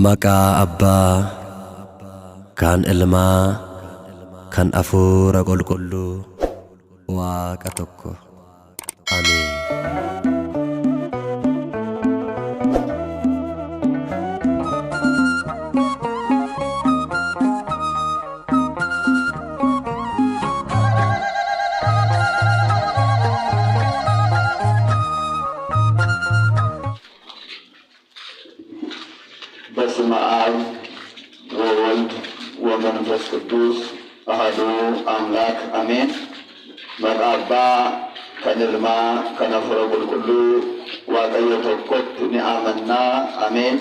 Maqaa Abbaa, kan Ilmaa, kan Hafuura Qulqulluu, Waaqa tokko. Ameen. በስመ አብ ወወልድ ወመንፈስ ቅዱስ አሐዱ አምላክ አሜን። መቃ አbbaa kan Ilmaa kan Hafuura Qulqulluu Waaqayyo tokkotti ni amannaa ameen.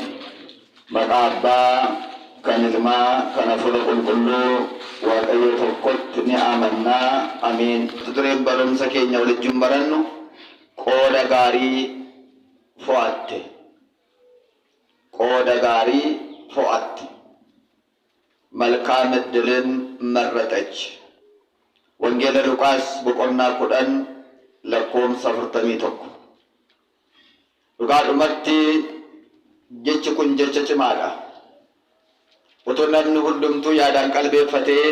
Maqaa abbaa kan Ilmaa kan Hafuura Qulqulluu Waaqayyo tokkotti ni amannaa ameen. Dureen barumsa keenya waliin barannu qooda gaarii fo'atte. qooda gaarii fo'atte መልካም ዕድልን መረጠች። ወንጌለ ሉቃስ boqonnaa 10 lakkoofsa 41. dhugaadhumatti jechi kun jecha cimaadha. Otoo namni hundumtuu yaadaan qalbeeffatee,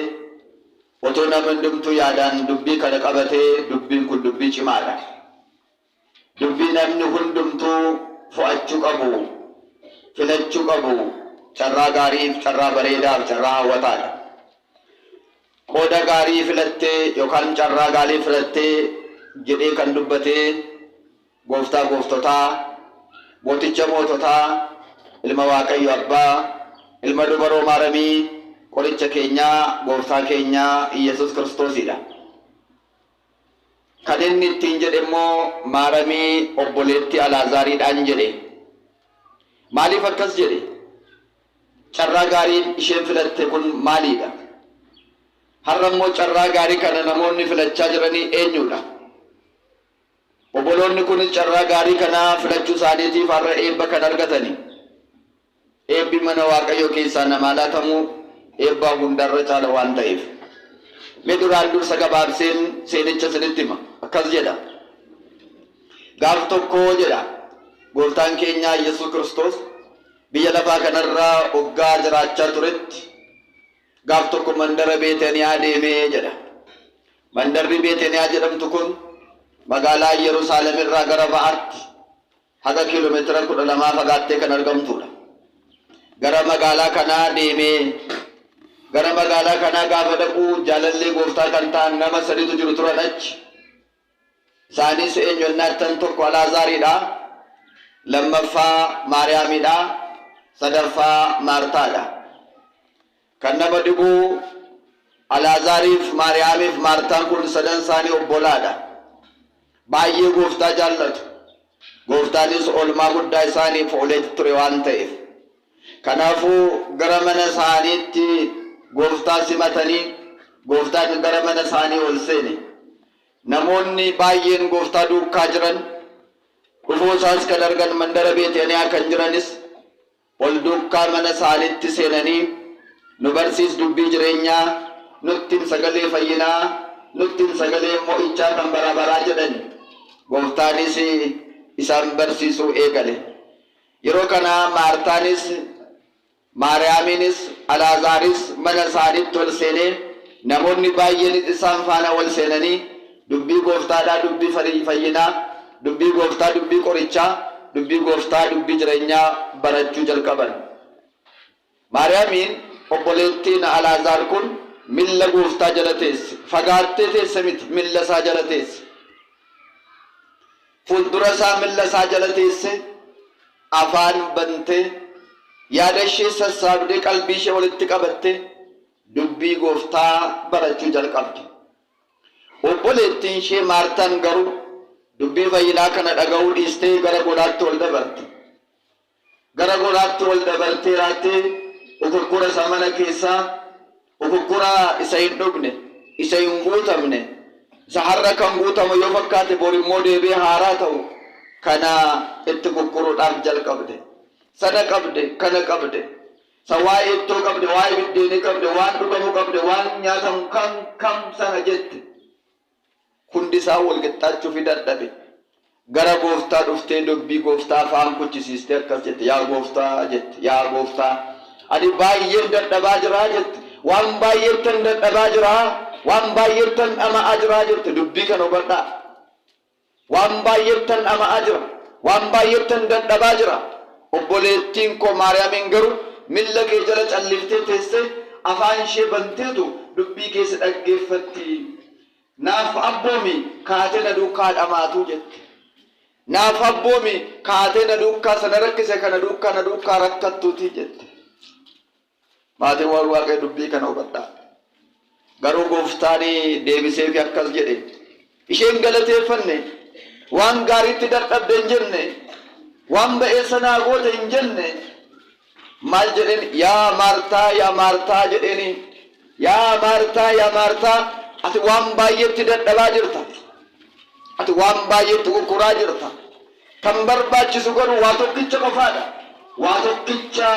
otoo namni hundumtuu yaadaan dubbii kana qabatee, dubbiin kun dubbii cimaadha. Dubbii namni hundumtuu fo'achuu qabu, filachuu qabu, carraa gaariif, carraa bareedaaf, carraa hawwataadha. Qooda gaarii filattee yookaan carraa gaarii filattee jedhee kan dubbatee gooftaa gooftotaa, mooticha moototaa, ilma Waaqayyo Abbaa, ilma dubaroo maaramii, qoricha keenyaa, gooftaa keenyaa Iyesuus Kiristoosidha. Kan inni ittiin jedhe immoo maaramii obboleettii Alaazaariidhaan jedhe. Maaliif akkas jedhe? Carraa gaariin isheen filatte kun maalidha? Har'a immoo carraa gaarii kana namoonni filachaa jiranii eenyudha? Obboloonni kun carraa gaarii kana filachuu isaaniitiif har'a eebba kan argatanii. Eebbi mana Waaqayyoo keessaa namaa laatamu eebbaa hundarra caala waan ta'eef. Mee duraan dursa gabaabseen seenicha isinitti hima. Akkas jedha. Gaaf tokko jedha gooftaan keenya Iyesuus Kiristoos biyya lafaa kanarraa waggaa jiraachaa turetti gaaf tokko mandara Beetaniyaa deemee jedha. Mandarri Beetaniyaa jedhamtu kun magaalaa Yerusaalem irraa gara ba'aatti haga kiiloomeetira 12 fagaattee kan argamtudha. Gara magaalaa kanaa deemee gara magaalaa kanaa gaafa dhaqu jaalallee gooftaa kan ta'an nama sadiitu jiru turan achi. Isaanis eenyonnaattan tokko Alaazaariidha, lammaffaa Maariyaamidha, sadaffaa Maartaadha. Kan nama dhibu Alaazaariif, Maariyaamiif Maartaan kun sadan isaanii obbolaadha. Baay'ee gooftaa jaallatu. Gooftaanis oolmaa guddaa isaaniif oolee ture waan ta'eef. Kanaafuu gara mana isaaniitti gooftaa simatanii gooftaan gara mana isaanii ol seene. Namoonni baay'een gooftaa duukaa jiran dhufuu isaas kan argan mandara Beetaniyaa kan jiranis ol duukaa mana isaaniitti seenanii nu barsiis dubbii jireenyaa, nuttiin sagalee fayyinaa, nuttiin sagalee mo'ichaa kan bara baraa jedhan. Gooftaanis isaan barsiisuu eegale. Yeroo kana Maartaanis, Maariyaamiinis, Alaazaaris mana isaaniitti ol seenee namoonni baay'een isaan faana ol seenanii dubbii gooftaadhaa, dubbii fayyinaa, dubbii gooftaa, dubbii qorichaa, dubbii gooftaa, dubbii jireenyaa barachuu jalqaban. Maariyaamiin obboleettiin Alaazaar kun milla gooftaa jala teesse. Fagaattee teesse miti, milla isaa jala teesse. Fuuldura isaa milla isaa jala teesse, afaan bantee, yaada ishee sassaabdee qalbii ishee walitti qabattee dubbii gooftaa barachuu jalqabde. Obboleettiin ishee Maartaan garuu dubbii fayyinaa kana dhaga'uu dhiistee gara godhaatti ol dabarte. Gara godhaatti ol dabartee raattee ukukkura isaa mana keessaa ukukkura isa hin dhugne, isa hin guutamne, isa har'a kan guutamu yoo fakkaate bor immoo deebi'ee haaraa ta'u kana itti kukkuruudhaaf jalqabde. Sana qabde, kana qabde. Isa waa'ee ittoo qabde, waa'ee biddeenii qabde, waan dhugamu qabde, waan nyaatamu kam sana jette. Hundi isaa wal qixxaachuuf dadhabe. gara gooftaa dhuftee dubbii gooftaa afaan kuchisiistee akkas jette, yaa gooftaa jette, yaa gooftaa ani baay'een dadhabaa jiraa jette, waan baay'eettan dadhabaa jiraa, waan baay'eettan dhama'aa jiraa jette. Dubbii kana hubadhaa. Waan baay'eettan dhama'aa jira, waan baay'eettan dadhabaa jira. Obboleettiin koo Maariyaamiin garuu miilla kee jala calliftee teessee afaan ishee banteetu dubbii keessa dhaggeeffatti. Naaf abboomi kaatee na duukaa dhamaatuu jette. Naaf abboomi kaatee na duukaa sana rakkise kana duukaa na duukaa rakkattuutii jette. Maatiin waan Waaqayyo dubbii kana hubadhaa. Garuu gooftaan deebisee fi akkas jedhe, isheen galateeffanne, waan gaariitti dadhabde hin jenne, waan ba'eessa naa goote hin jenne. Maal jedheen? Yaa Maartaa, yaa Maartaa jedheeni. Yaa Maartaa, yaa Maartaa, ati waan baay'eetti dadhabaa jirta. Ati waan baay'eetti gurguraa jirta. Kan barbaachisu garuu waa tokkicha qofaadha. Waa tokkicha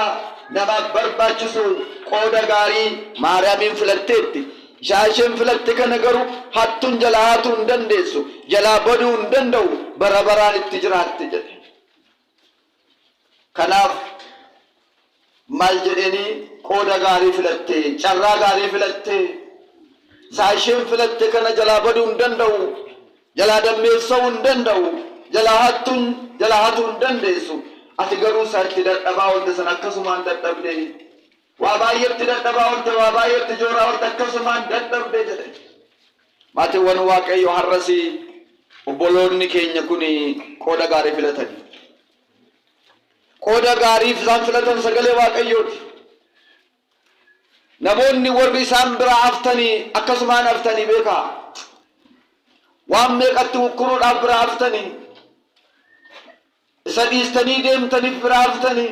namaaf barbaachisu qooda gaarii Maariyaamiin filatteetti. Isheen filatte kana garuu hattuun jalaa hatuu hin dandeessu, jalaa baduu hin danda'u, bara baraan itti jiraatte jedhe. Kanaaf maal jedheeni? Qooda gaarii filatte, carraa gaarii filatte. Isheen filatte kana jalaa baduu hin danda'u, jalaa dammeessuu hin danda'u, jalaa hatuu hin dandeessu. Ati garuu isaatti dadhabaa oolte sana akkasumaan dadhabde. Waa baay'eetti dadhabaa oolte, waa baay'eetti jooraa oolte, akkasumaan dadhabde jedhe. Maatiiwwan Waaqayyo har'as obboloonni keenya kun qooda gaarii filatanii. Qooda gaarii isaan filatan sagalee Waaqayyooti. Namoonni warri isaan biraa haftanii akkasumaan haftanii beekaa. Waan meeqatti ukkuruudhaaf biraa haftanii, isa dhiistanii deemtaniif biraa haftanii,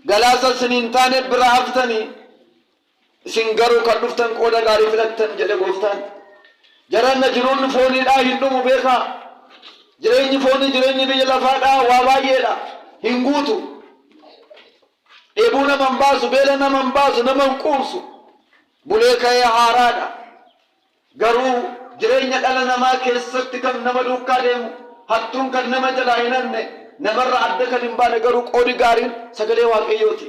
galaasa isin hin taane biraa haftanii, isin garuu kan dhuftan qooda gaarii filattan jedhe gooftaan. Jaranna jiruun fooniidhaa hin dhumu beekaa. Jireenyi foonii jireenyi biyya lafaadhaa waa baay'eedha, hin guutu. Dheebuu nama hin baasu, beela nama hin baasu, nama hin quubsu. Bulee ka'ee haaraadha. Garuu jireenya dhala namaa keessatti kan nama duukaa deemu, hattuun kan nama jalaa hin hanne, namarra adda kan hin baane garuu qoodi gaariin sagalee Waaqayyooti.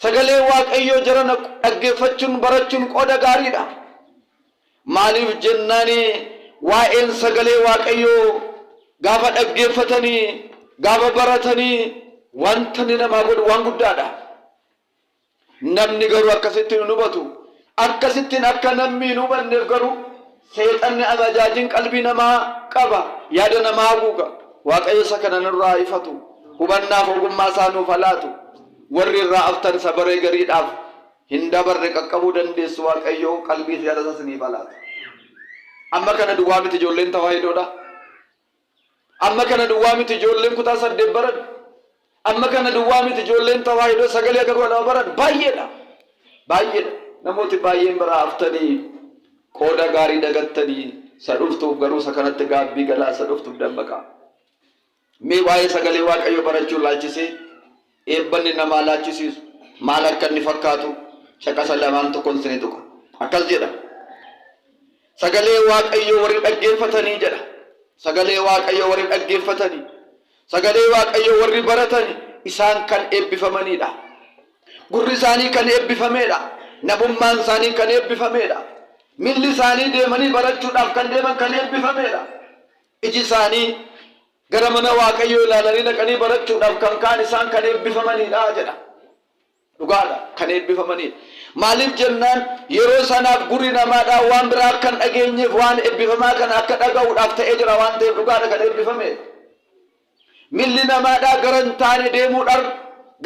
Sagalee Waaqayyoo jarana dhaggeeffachuun barachuun qooda gaariidha. Maaliif jennaani waa'een sagalee Waaqayyoo gaafa dhaggeeffatanii, gaafa baratanii wanta ni namaa godhu waan guddaadha. Namni garuu akkasitti hin hubatu. Akkasittiin akka namni hin hubanneef garuu seexanni amajaajiin qalbii namaa qaba, yaada namaa haguuga. Waaqayyo isa kana nurraa ifatu, hubannaaf ogummaa isaa nuuf laatu. Warri irraa haftan isa baree gariidhaaf hin dabarre qaqqabuu dandeessu. Waaqayyo qalbii fi yaada isaa isiniif laatu. Amma kana duwwaa miti ijoolleen tawaahidoodha. Amma kana duwwaa miti ijoolleen kutaa 8 baran. Amma kana duwwaa miti ijoolleen tawaahidoo sagalee akka godhaa baran. Baay'eedha, baay'eedha. Namooti baay'een biraa haftanii qooda gaarii dagattanii isa dhuftuuf garuu isa kanatti gaabbii galaa isa dhuftuuf dammaqaa. Mee waa'ee sagalee Waaqayyo barachuun laachisee eebbanni namaa laachisiisu maal akka inni fakkaatu caqasa lamaan tokkoon isinii tuqa. Akkas jedha. Sagalee Waaqayyo warri dhaggeeffatanii jedha. Sagalee Waaqayyo warri dhaggeeffatanii, sagalee Waaqayyo warri baratanii isaan kan eebbifamanidha. Gurri isaanii kan eebbifameedha. Nabummaan isaanii kan eebbifameedha. Milli isaanii deemanii barachuudhaaf kan deeman kan eebbifameedha. Iji isaanii gara mana Waaqayyo ilaalanii dhaqanii barachuudhaaf kan kaan isaan kan eebbifamanidha jedha. Dhugaadha, kan eebbifamanidha. Maaliif jennaan yeroo sanaaf gurri namaadhaa waan biraa akka hin dhageenyeef waan eebbifamaa kana akka dhaga'uudhaaf ta'ee jira waan ta'eef dhugaadha kan eebbifamedha. Milli namaadhaa gara hin taane deemuudhaan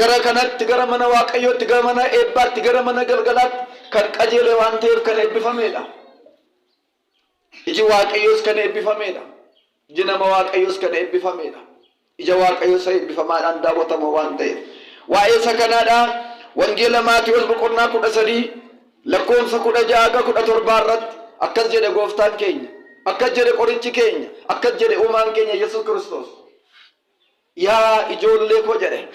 gara kanatti, gara mana Waaqayyootti, gara mana eebbaatti, gara mana galgalaatti kan qajeele waan ta'eef kan eebbifamedha. Iji Waaqayyoos kan eebbifamedha. Iji nama Waaqayyoos kan eebbifamedha. Ija Waaqayyoos eebbifamaadhaan daawwatama waan ta'eef. Waa'ee isa kanaadhaa wangeela Maatewos boqonnaa 13 lakkoofsa 16-17 irratti akkas jedhe gooftaan keenya, akkas jedhe qorichi keenya, akkas jedhe uumaan keenya Yesuus Kiristoos. Yaa ijoollee koo jedhe,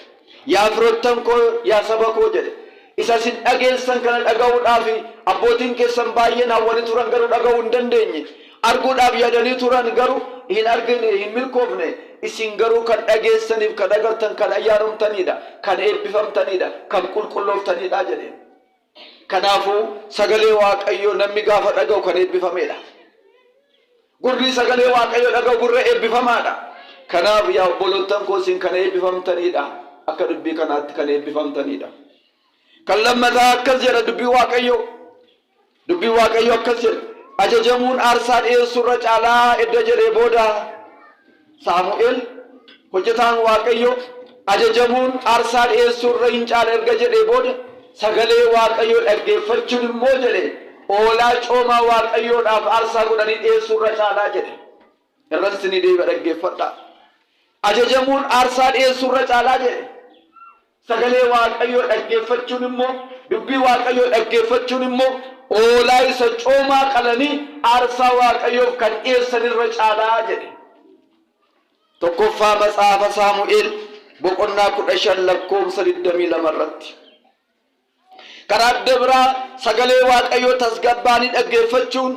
yaa firoottan koo, yaa saba koo jedhe, isa isin dhageessan kana dhaga'uudhaaf abbootiin keessan baay'een hawwanii turan garuu dhaga'uu hin dandeenye. arguudhaaf yaadanii turan garuu hin argine hin milkoofne isin garuu kan dhageessaniif kan agartan kan ayyaanamtanidha kan eebbifamtanidha kan qulqullooftaniidha jedhe. Kanaafuu sagalee Waaqayyoo namni gaafa dhaga'u kan eebbifamedha. Gurri sagalee Waaqayyoo dhaga'u gurra eebbifamaadha. Kanaaf yaa obbolootan koo isin kan eebbifamtanidha. Akka dubbii kanaatti kan eebbifamtanidha. Kan lammataa akkas jedha dubbii Waaqayyoo. Dubbii Waaqayyoo akkas jedha. Ajajamuun aarsaa dhiyeessurra caalaa edda jedhee booda Saamu'eel hojjetaan Waaqayyoo ajajamuun aarsaa dhiyeessurra hin caala erga jedhee booda sagalee Waaqayyoo dhaggeeffachuun immoo jedhe oolaa coomaa Waaqayyoodhaaf aarsaa godhanii dhiyeessurra caalaa jedhe. Irran isinii deebi'a dhaggeeffadhaa. Ajajamuun aarsaa dhiyeessurra caalaa jedhe. Sagalee Waaqayyoo dhaggeeffachuun immoo dubbii Waaqayyoo dhaggeeffachuun immoo oolaa isa coomaa qalanii aarsaa Waaqayyoof kan dhiyeessanirra caalaa jedhe. Tokkoffaa Matsaafa Saamu'eel boqonnaa 15 lakkoofsa 22 irratti. Karaa adda biraa sagalee Waaqayyoo tasgabbaanii dhaggeeffachuun,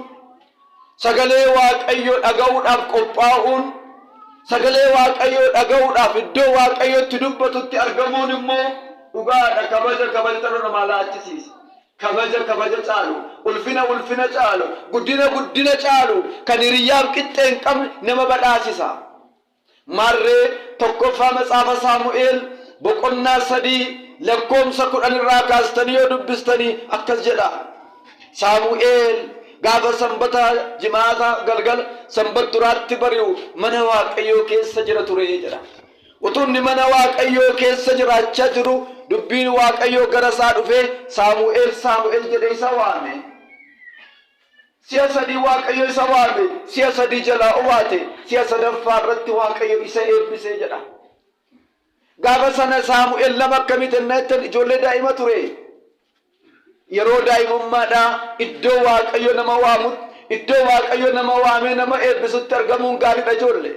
sagalee Waaqayyoo dhaga'uudhaaf qophaa'uun, sagalee Waaqayyoo dhaga'uudhaaf iddoo Waaqayyootti dubbatutti argamuun immoo dhugaadha. Kabaja namaa laachisiisa. Kabaja caalu, ulfina caalu, guddina caalu, kan hiriyyaaf qixxee hin qabne nama badhaasisa. Marree tokkoffaa Matsaafa Saamu'eel boqonnaa 3 lakkoofsa 10 irraa kaastanii yoo dubbistanii akkas jedha. Saamu'eel gaafa sanbata jimaata galgala sanbat duraatti bari'u mana Waaqayyoo keessa jira ture jedha. Utunni mana Waaqayyoo keessa jiraachaa jiru dubbiin Waaqayyoo gara isaa dhufee Saamu'eel jedhee isa waame. Si'a 3 Waaqayyo isa waame, si'a 3 jalaa owaate, si'a 3ffaa irratti Waaqayyo isa eebbisee jedha. Gaafa sana Saamu'eel nama akkamitti jettan ijoollee daa'ima ture. Yeroo daa'imummaadhaa iddoo Waaqayyo nama waamutti, iddoo Waaqayyo nama waamee nama eebbisutti argamuun gaariidha ijoollee.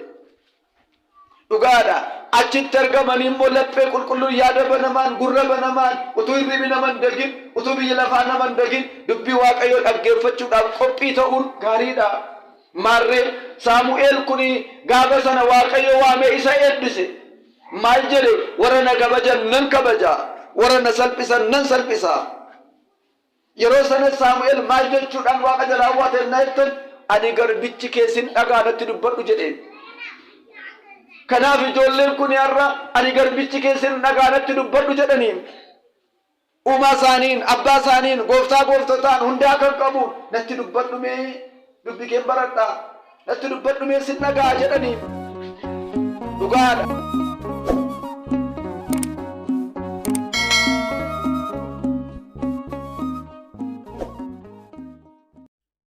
Dhugaadha. Achitti argamanii immoo laphee qulqulluu yaada banamaan gurra banamaan utuu hirribi naman dagin utuu biyya lafaa naman dagin dubbii Waaqayyoo dhaggeeffachuudhaaf qophii ta'uun gaariidha. Marree Saamu'eel kuni gaafa sana Waaqayyo waamee isa eebbise. Maal jedhe? Warra na kabajan nan kabaja, warra na salphisan nan salphisa. Yeroo sana Saamu'eel maal jechuudhaan Waaqa jalaa waate na jettan ani garbichi keessin dhagaa natti dubbadhu jedheen. Kanaaf ijoolleen kun har'a ani garbichi keessin dhagaa natti dubbadhu jedhaniin uumaa isaaniin abbaa isaaniin gooftotaan hundaa kan qabu natti dubbadhu mee dubbii kee baradhaa natti dubbadhu mee sin dhagaa jedhaniin dhugaadha.